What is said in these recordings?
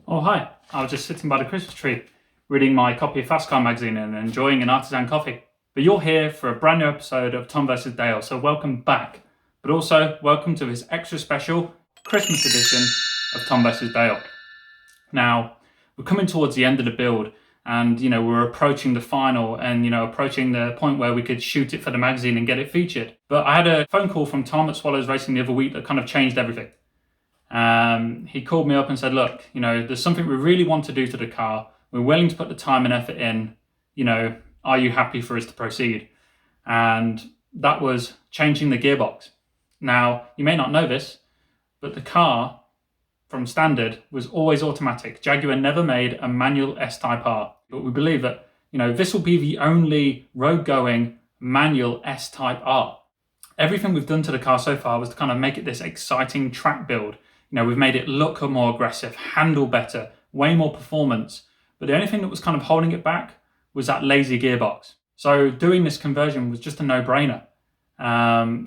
Oh hi, I was just sitting by the Christmas tree, reading my copy of Fast Car magazine and enjoying an artisan coffee. But you're here for a brand new episode of Tom vs Dale, so welcome back. But also, welcome to this extra special Christmas edition of Tom vs Dale. Now, we're coming towards the end of the build, and we're approaching the final and approaching the point where we could shoot it for the magazine and get it featured. But I had a phone call from Tom at Swallows Racing the other week that kind of changed everything. He called me up and said, look, there's something we really want to do to the car. We're willing to put the time and effort in. Are you happy for us to proceed? And that was changing the gearbox. Now, you may not know this, but the car from standard was always automatic. Jaguar never made a manual S-Type R, but we believe that, this will be the only road-going manual S-Type R. Everything we've done to the car so far was to kind of make it this exciting track build. We've made it look more aggressive, handle better, way more performance. But the only thing that was kind of holding it back was that lazy gearbox. So doing this conversion was just a no-brainer.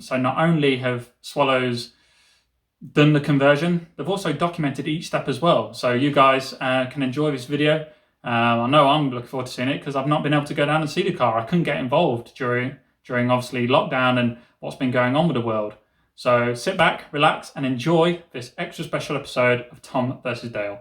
So not only have Swallows done the conversion, they've also documented each step as well. So you guys can enjoy this video. I know I'm looking forward to seeing it because I've not been able to go down and see the car. I couldn't get involved during obviously lockdown and what's been going on with the world. So sit back, relax, and enjoy this extra special episode of Tom vs Dale.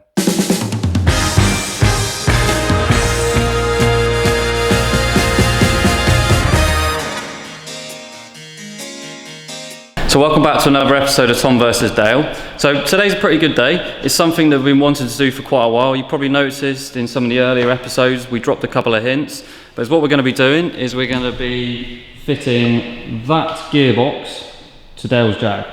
So welcome back to another episode of Tom vs Dale. So today's a pretty good day. It's something that we've been wanting to do for quite a while. You probably noticed in some of the earlier episodes we dropped a couple of hints. But what we're going to be doing is we're going to be fitting that gearbox to Dale's Jag.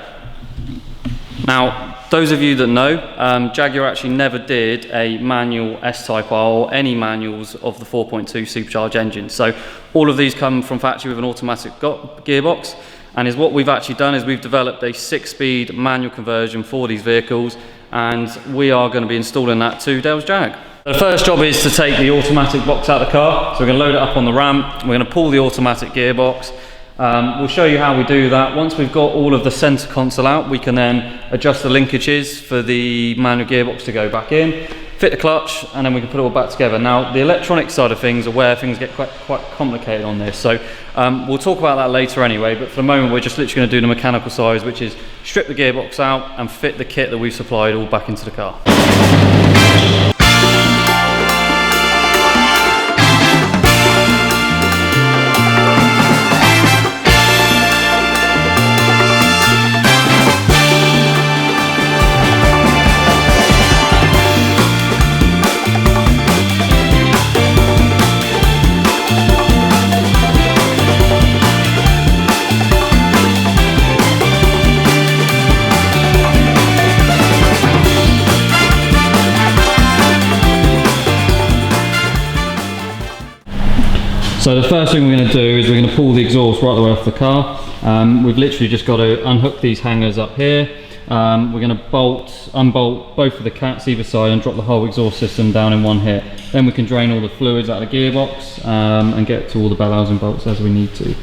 Now, those of you that know, Jaguar actually never did a manual S-Type R or any manuals of the 4.2 supercharged engine. So all of these come from factory with an automatic gearbox. And what we've actually done is we've developed a 6-speed manual conversion for these vehicles, and we are going to be installing that to Dale's Jag. The first job is to take the automatic box out of the car. So we're going to load it up on the ramp. We're going to pull the automatic gearbox. We'll show you how we do that. Once we've got all of the centre console out, we can then adjust the linkages for the manual gearbox to go back in, fit the clutch, and then we can put it all back together. Now, the electronic side of things are where things get quite complicated on this. So we'll talk about that later anyway, but for the moment we're just literally going to do the mechanical side, which is strip the gearbox out and fit the kit that we've supplied all back into the car. So the first thing we're going to do is we're going to pull the exhaust right the way off the car. We've literally just got to unhook these hangers up here. We're going to unbolt both of the cats either side and drop the whole exhaust system down in one hit. Then we can drain all the fluids out of the gearbox and get to all the bell housing bolts as we need to.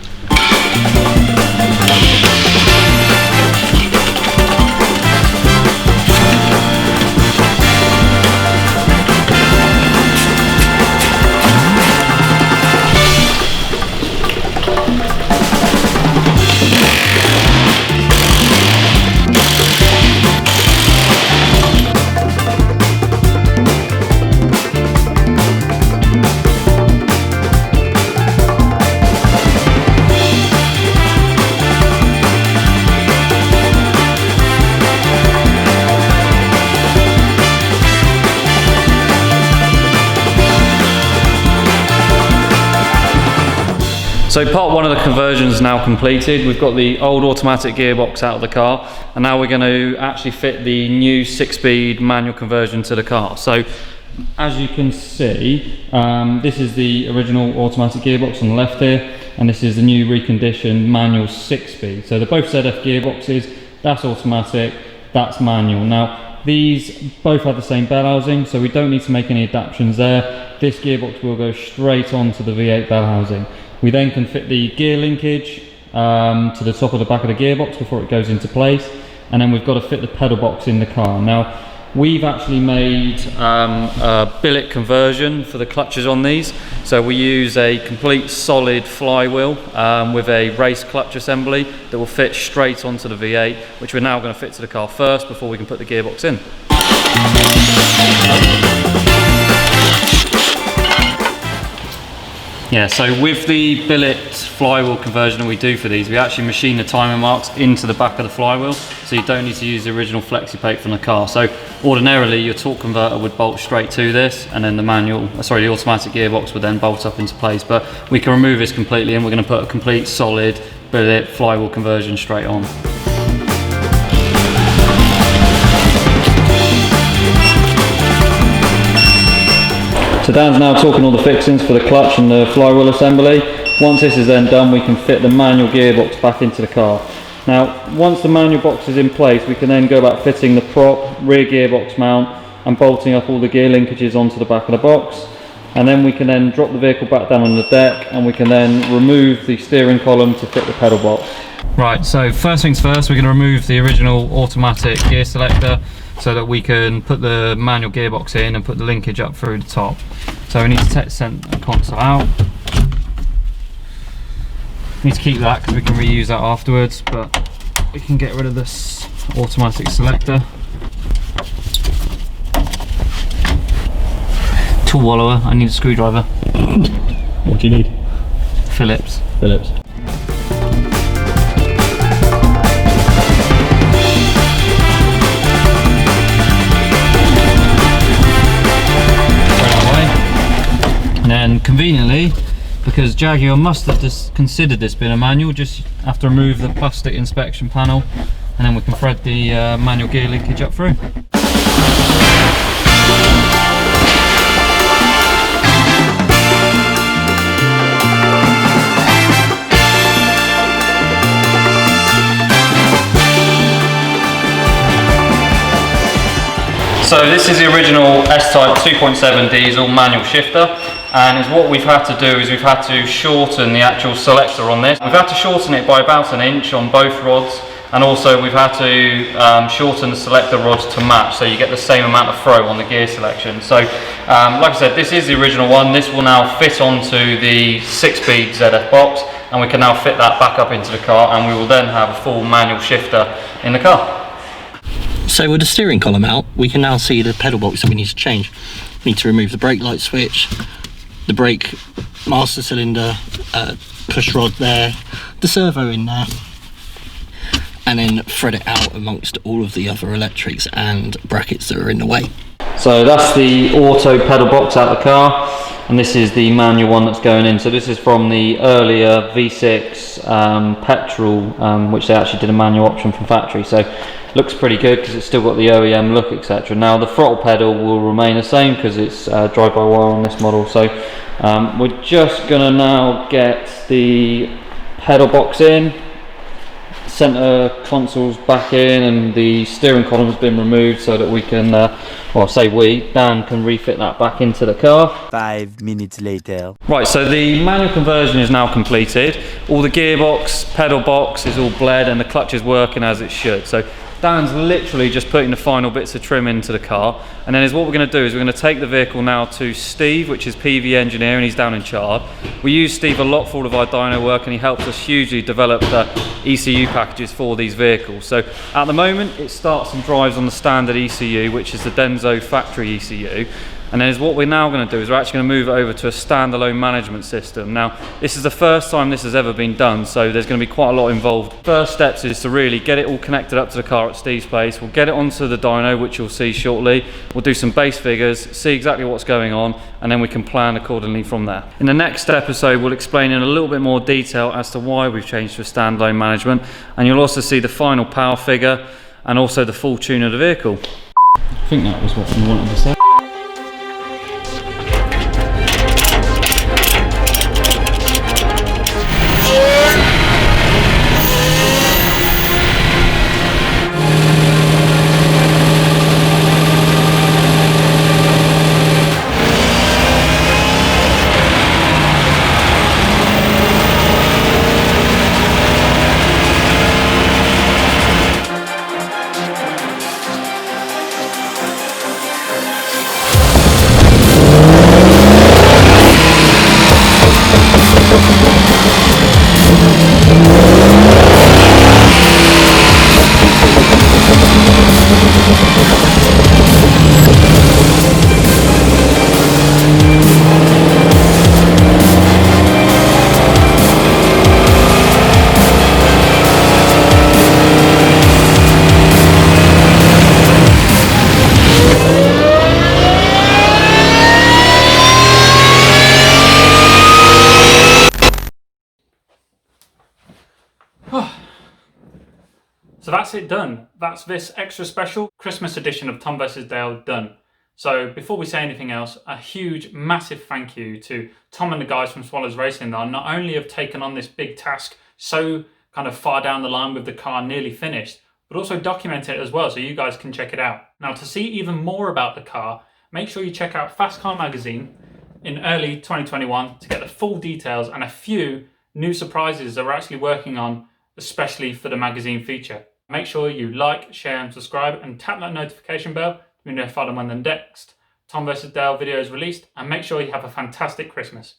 So part one of the conversion is now completed. We've got the old automatic gearbox out of the car, and now we're going to actually fit the new 6-speed manual conversion to the car. So as you can see, this is the original automatic gearbox on the left here, and this is the new reconditioned manual 6-speed. So they're both ZF gearboxes. That's automatic, that's manual. Now these both have the same bell housing, so we don't need to make any adaptations there. This gearbox will go straight onto the V8 bell housing. We then can fit the gear linkage to the top of the back of the gearbox before it goes into place, and then we've got to fit the pedal box in the car. Now We've actually made a billet conversion for the clutches on these. So we use a complete solid flywheel with a race clutch assembly that will fit straight onto the V8, which we're now going to fit to the car first before we can put the gearbox in. Yeah, so with the billet flywheel conversion that we do for these, we actually machine the timing marks into the back of the flywheel, so you don't need to use the original flexi plate from the car. So ordinarily your torque converter would bolt straight to this, and then the automatic gearbox would then bolt up into place. But we can remove this completely, and we're going to put a complete solid billet flywheel conversion straight on. So Dan's now talking all the fixings for the clutch and the flywheel assembly. Once this is then done, we can fit the manual gearbox back into the car. Now, once the manual box is in place, we can then go about fitting the prop, rear gearbox mount, and bolting up all the gear linkages onto the back of the box. And then we can then drop the vehicle back down on the deck, and we can then remove the steering column to fit the pedal box. Right, so first things first, we're going to remove the original automatic gear selector so that we can put the manual gearbox in and put the linkage up through the top. So we need to take the center console out. We need to keep that because we can reuse that afterwards, but we can get rid of this automatic selector. Tool wallower, I need a screwdriver. What do you need? Phillips. Phillips. And then conveniently, because Jaguar must have just considered this being a manual, just have to remove the plastic inspection panel, and then we can thread the manual gear linkage up through. So this is the original S-Type 2.7 diesel manual shifter, and what we've had to do is we've had to shorten the actual selector on this. We've had to shorten it by about an inch on both rods, and also we've had to shorten the selector rods to match, so you get the same amount of throw on the gear selection. So like I said, this is the original one. This will now fit onto the 6-speed ZF box, and we can now fit that back up into the car, and we will then have a full manual shifter in the car. So with the steering column out, we can now see the pedal box that we need to change. We need to remove the brake light switch, the brake master cylinder, push rod there, the servo in there, and then thread it out amongst all of the other electrics and brackets that are in the way. So that's the auto pedal box out of the car, and this is the manual one that's going in. So this is from the earlier V6 petrol, which they actually did a manual option from factory. So looks pretty good because it's still got the OEM look, etc. Now the throttle pedal will remain the same because it's drive-by-wire on this model. So we're just gonna now get the pedal box in, center consoles back in, and the steering column has been removed so that we can, well, say we, Dan can refit that back into the car. 5 minutes later. Right, so the manual conversion is now completed. All the gearbox, pedal box is all bled, and the clutch is working as it should. So Dan's literally just putting the final bits of trim into the car, and then what we're going to do is we're going to take the vehicle now to Steve, which is PV engineer, and he's down in Chard. We use Steve a lot for all of our dyno work, and he helps us hugely develop the ECU packages for these vehicles. So at the moment it starts and drives on the standard ECU, which is the Denso factory ECU. And then what we're now going to do is we're actually going to move it over to a standalone management system. Now, this is the first time this has ever been done, so there's going to be quite a lot involved. First steps is to really get it all connected up to the car at Steve's place. We'll get it onto the dyno, which you'll see shortly. We'll do some base figures, see exactly what's going on, and then we can plan accordingly from there. In the next episode, we'll explain in a little bit more detail as to why we've changed to a standalone management, and you'll also see the final power figure and also the full tune of the vehicle. I think that was what we wanted to say. that's it done. That's this extra special Christmas edition of Tom vs Dale done. So before we say anything else, a huge, massive thank you to Tom and the guys from Swallows Racing that not only have taken on this big task so kind of far down the line with the car nearly finished, but also document it as well so you guys can check it out. Now, to see even more about the car, make sure you check out Fast Car Magazine in early 2021 to get the full details and a few new surprises that we're actually working on, especially for the magazine feature. Make sure you like, share and subscribe and tap that notification bell to be notified when the next Tom vs Dale video is released, and make sure you have a fantastic Christmas.